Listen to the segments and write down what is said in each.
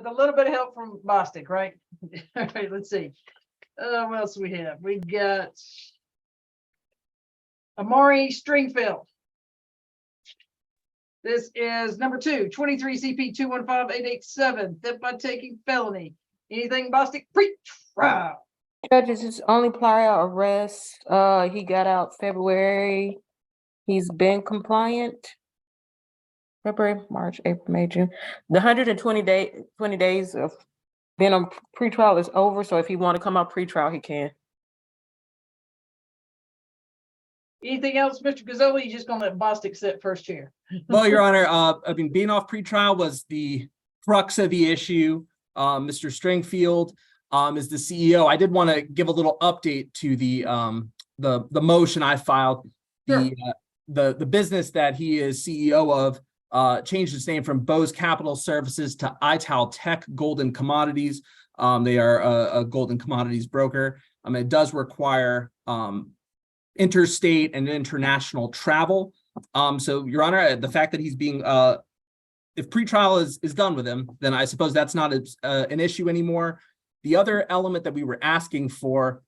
a little bit of help from Bostick, right? All right, let's see. What else do we have? We got Amari Stringfield. This is number 2, 23 CP 215887, theft by taking felony. Anything Bostick? Pre-trial. Judge, is his only prior arrest. He got out February. He's been compliant. February, March, April, May, June. The 20 days of being on pretrial is over. So if he want to come out pretrial, he can. Anything else, Mr. Gazzoli? You just gonna let Bostick sit first chair? Well, Your Honor, I mean, being off pretrial was the crux of the issue. Mr. Stringfield is the CEO. I did want to give a little update to the motion I filed. Sure. The business that he is CEO of changed its name from Bose Capital Services to Ital Tech Golden Commodities. They are a golden commodities broker. It does require interstate and international travel. So, Your Honor, the fact that he's being, if pretrial is done with him, then I suppose that's not an issue anymore. The other element that we were asking for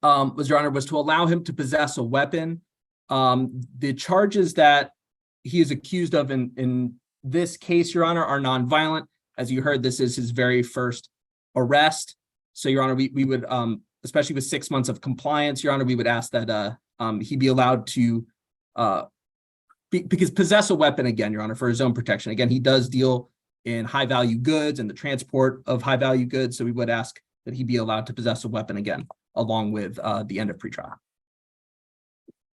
was, Your Honor, was to allow him to possess a weapon. The charges that he is accused of in this case, Your Honor, are nonviolent. As you heard, this is his very first arrest. So, Your Honor, we would, especially with 6 months of compliance, Your Honor, we would ask that he be allowed to, because possess a weapon again, Your Honor, for his own protection. Again, he does deal in high value goods and the transport of high value goods. So we would ask that he be allowed to possess a weapon again, along with the end of pretrial.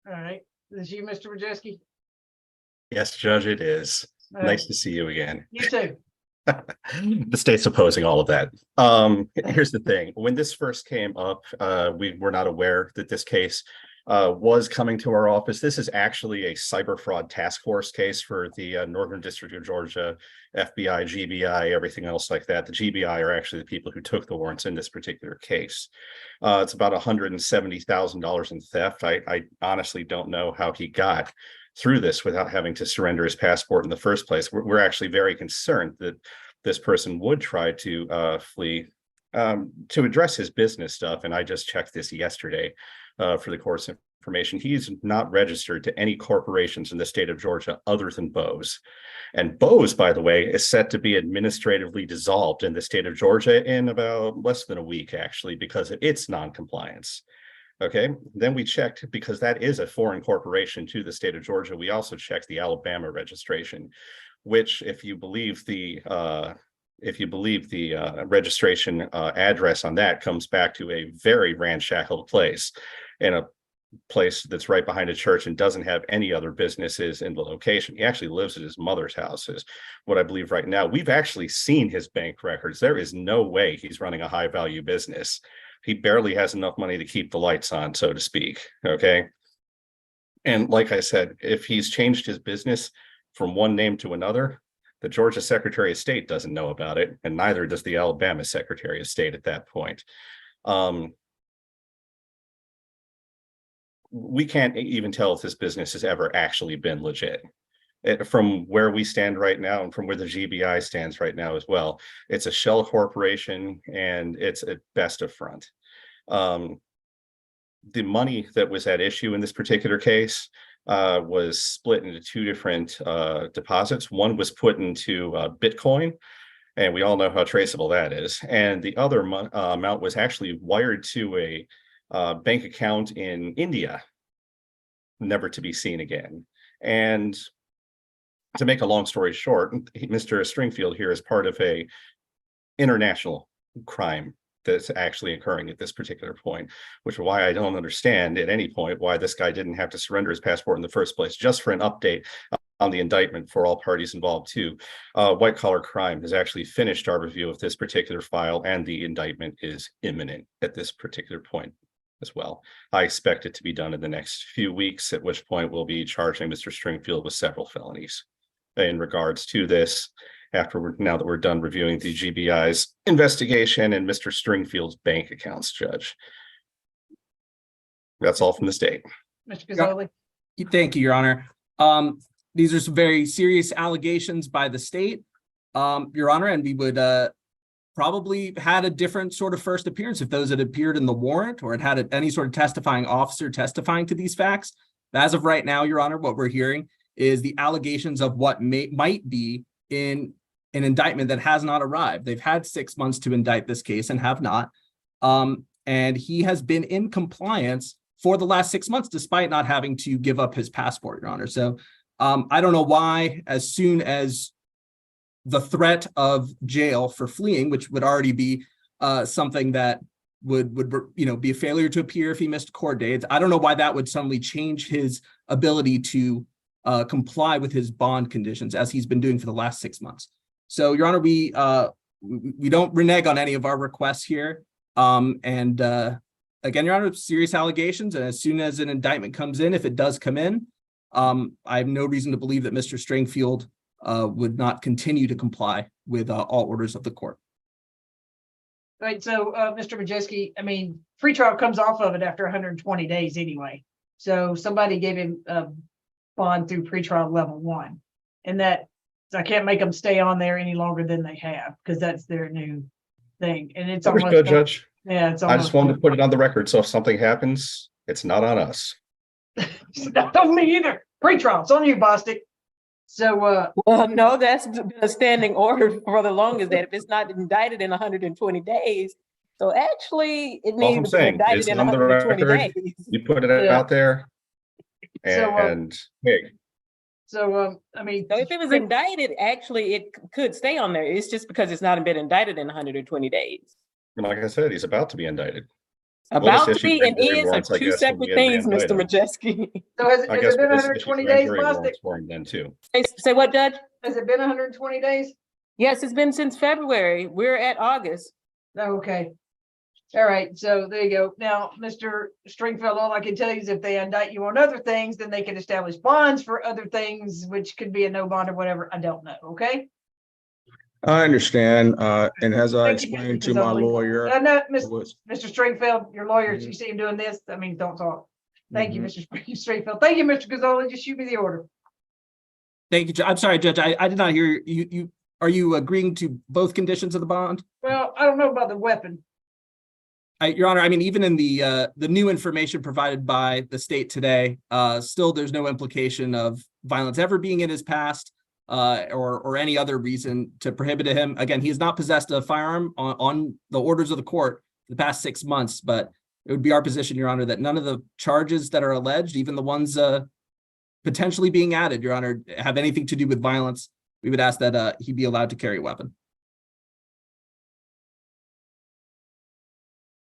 All right. This is you, Mr. Majeski? Yes, Judge, it is. All right. Nice to see you again. You too. The state's opposing all of that. Here's the thing. When this first came up, we were not aware that this case was coming to our office. This is actually a cyber fraud task force case for the Northern District of Georgia, FBI, GBI, everything else like that. The GBI are actually the people who took the warrants in this particular case. It's about $170,000 in theft. I honestly don't know how he got through this without having to surrender his passport in the first place. We're actually very concerned that this person would try to flee to address his business stuff. And I just checked this yesterday for the court's information. He's not registered to any corporations in the state of Georgia other than Bose. And Bose, by the way, is set to be administratively dissolved in the state of Georgia in about less than a week, actually, because of its non-compliance. Okay, then we checked, because that is a foreign corporation to the state of Georgia. We also checked the Alabama registration, which, if you believe the registration address on that, comes back to a very ramshackle place, and a place that's right behind a church and doesn't have any other businesses in the location. He actually lives at his mother's house, is what I believe right now. We've actually seen his bank records. There is no way he's running a high value business. He barely has enough money to keep the lights on, so to speak. Okay. And like I said, if he's changed his business from one name to another, the Georgia Secretary of State doesn't know about it, and neither does the Alabama Secretary of State at that point. We can't even tell if this business has ever actually been legit. From where we stand right now, and from where the GBI stands right now as well, it's a shell corporation, and it's at best a front. The money that was at issue in this particular case was split into two different deposits. One was put into Bitcoin, and we all know how traceable that is. And the other amount was actually wired to a bank account in India, never to be seen again. And to make a long story short, Mr. Stringfield here is part of a international crime that's actually occurring at this particular point, which is why I don't understand at any point why this guy didn't have to surrender his passport in the first place. Just for an update on the indictment for all parties involved too, White Collar Crime has actually finished our review of this particular file, and the indictment is imminent at this particular point as well. I expect it to be done in the next few weeks, at which point we'll be charging Mr. Stringfield with several felonies in regards to this, now that we're done reviewing the GBI's investigation and Mr. Stringfield's bank accounts, Judge. That's all from the state. Mr. Gazzoli? Thank you, Your Honor. These are some very serious allegations by the state. Your Honor, and we would probably had a different sort of first appearance if those had appeared in the warrant or had any sort of testifying officer testifying to these facts. As of right now, Your Honor, what we're hearing is the allegations of what might be in an indictment that has not arrived. They've had 6 months to indict this case and have not. And he has been in compliance for the last 6 months, despite not having to give up his passport, Your Honor. So I don't know why, as soon as the threat of jail for fleeing, which would already be something that would be a failure to appear if he missed court dates. I don't know why that would suddenly change his ability to comply with his bond conditions as he's been doing for the last 6 months. So, Your Honor, we don't renege on any of our requests here. And again, Your Honor, serious allegations, and as soon as an indictment comes in, if it does come in, I have no reason to believe that Mr. Stringfield would not continue to comply with all orders of the court. Right, so Mr. Majeski, I mean, free trial comes off of it after 120 days anyway. So somebody gave him a bond through pretrial level 1, and that I can't make them stay on there any longer than they have because that's their new thing. And it's almost Understood, Judge. Yeah, it's I almost just wanted to put it on the record, so if something happens, it's not on us. It's not on me either. Pretrial, it's on you, Bostick. So Well, no, that's been a standing order for the longest, that if it's not indicted in 120 days. So actually, it All I'm needs to be saying indicted is in on the 120 record. days. You put it Yeah. out there. So, And hey, so I mean, So if it was indicted, actually, it could stay on there. It's just because it's not been indicted in 120 days. like I said, he's about to be indicted. About to issue be and grand jury is are warrants, I two guess, when we separate things, indict Mr. him. Majeski. so has I it guess been we'll just issue 120 grand days, jury Bostick? warrants for him then too. Say what, Judge? Has it been 120 days? Yes, it's been since February. We're at August. Okay. All right, so there you go. Now, Mr. Stringfield, all I can tell you is if they indict you on other things, then they can establish bonds for other things, which could be a no bond or whatever. I don't know, okay? I understand, and as I Thank you, explained Mr. to my Cazzoli. lawyer, No, it was- Mr. Stringfield, your lawyer, Mhm. you see him doing this, that means don't talk. Thank you, Mhm. Mr. Stringfield. Thank you, Mr. Cazzoli. Just shoot me the order. Thank you, I'm sorry, Judge. I did not hear you. Are you agreeing to both conditions of the bond? Well, I don't know about the weapon. Your Honor, I mean, even in the new information provided by the state today, still there's no implication of violence ever being in his past, or any other reason to prohibit him. Again, he has not possessed a firearm on the orders of the court for the past 6 months, but it would be our position, Your Honor, that none of the charges that are alleged, even the ones potentially being added, Your Honor, have anything to do with violence. We would ask that he be allowed to carry a weapon.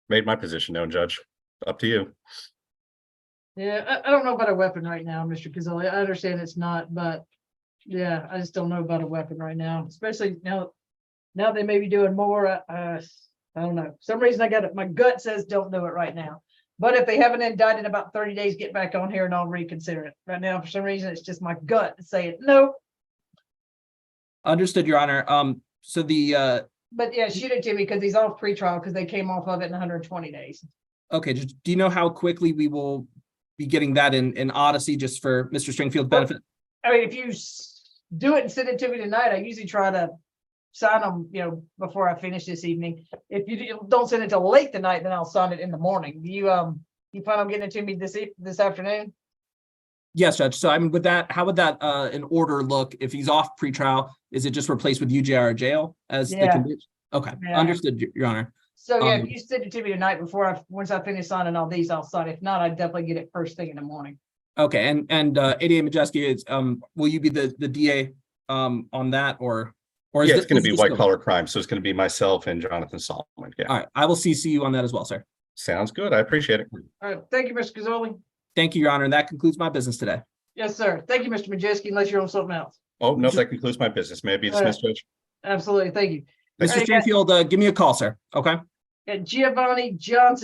Made my position known, Judge. Up to you. Yeah, I don't know about a weapon right now, Mr. Cazzoli. I understand it's not, but yeah, I just don't know about a weapon right now, especially now they may be doing more. I don't know. For some reason I got it. My gut says don't do it right now. But if they haven't indicted in about 30 days, get back on here and I'll reconsider it. Right now, for some reason, it's just my gut saying no. Understood, Your Honor. So the But yeah, shoot it to me because he's off pretrial because they came off of it in 120 days. okay, just do you know how quickly we will be getting that in Odyssey just for Mr. Stringfield's benefit? I mean, if you do it and send it to me tonight, I usually try to sign them, before I finish this evening. If you don't send it till late tonight, then I'll sign it in the morning. You plan on getting it to me this afternoon? Yes, Judge. So I mean, with that, how would that an order look if he's off pretrial? Is it just replaced with UJR jail as the Yeah. condition? Okay, Yeah. Understood, Your Honor. So yeah, if Um, you send it to me tonight once I finish signing all these, I'll sign. If not, I'd definitely get it first thing in the morning. Okay, and ADA Majeski is will you be the DA on that or is Yeah, it's going is to be this white still- collar crime. So it's going to be myself and Jonathan Solomon. Yeah. All right, I will CC you on that as well, sir. Sounds good. I appreciate it. All right, thank you, Mr. Cazzoli. Thank you, Your Honor. And that concludes my business today. Yes, sir. Thank you, Mr. Majeski, unless you're on something else. Oh, no, that concludes my business. May I be dismissed, Judge? Absolutely, thank you. Mr. All right, Stringfield, give me a call, sir. Okay. Giovanni Johnson.